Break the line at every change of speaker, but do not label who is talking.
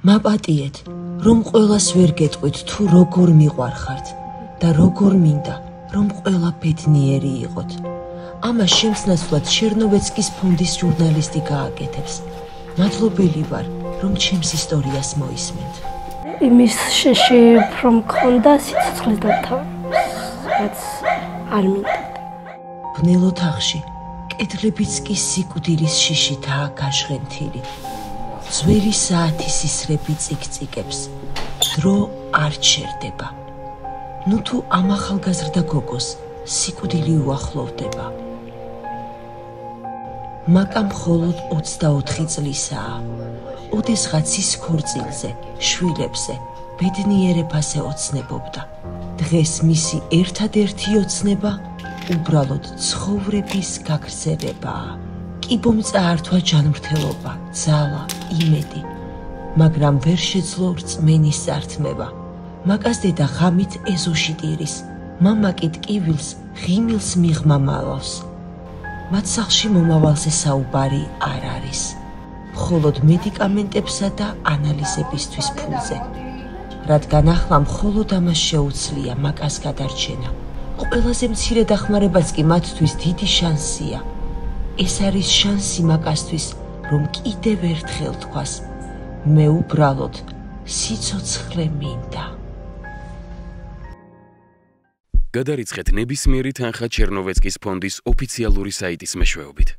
მაპატიეთ, რომ ყველას ვერ გეტყვით თუ როგორ მიყვარხართ და როგორ მინდა, რომ ყველა ბედნიერი იყოთ. ამას შემცნაცვლად ჩერნოვეცკის ფონდის ჟურნალისტი გააკეთებს. მადლობელი ვარ, რომ ჩემს ისტორიას მოისმენთ.
იმის შეშიფრო მქონდა სიცოცხლის რაც არ მინდა.
ბნელ ოთახში კედლებიც კი სიკვდილის შიშითაა გაშღენთილი. ძველი საათის ისრები წიკწიკებს. დრო არ ჩერდება. ნუ თუ ამ ახალგაზრდა გოგოს სიკვდილი უახლოვდება. მაკა მხოლოდ 24 წლისაა. ოდესღაც ის ქორწილზე, შვილებზე, ბედნიერებაზე ოცნებობდა. დღეს მისი ერთადერთი ოცნება უბრალოდ ცხოვრების გაგრძელებაა. კიბომწა ართვა ჯანმრთელობა, ძალა, იმედი, მაგრამ ვერ შეძლო რწმენის წართმევა. მაკას დედა ღამით ეზოში ტირის, მამა კი ტკივილს ღიმილს მიღმამალავს. მათ სახლში მომავალზე საუბარი არ არის. მხოლოდ მედიკამენტებსა და ანალიზებისთვის ფულზე. რადგან ახლა მხოლოდ ამას შეუძლია მაკას გადარჩენა. ყველაზე მცირე დახმარებაც კი მათთვის დიდი შანსია. ეს არის შანსი მაკასთვის, რომ კიდევ ერთხელ თქვას, მე უბრალოდ სიცოცხლე მინდა.
გადარიცხეთ ნებისმიერი თანხა ჩერნოვეცკის ფონდის ოფიციალური საიტის მეშვეობით.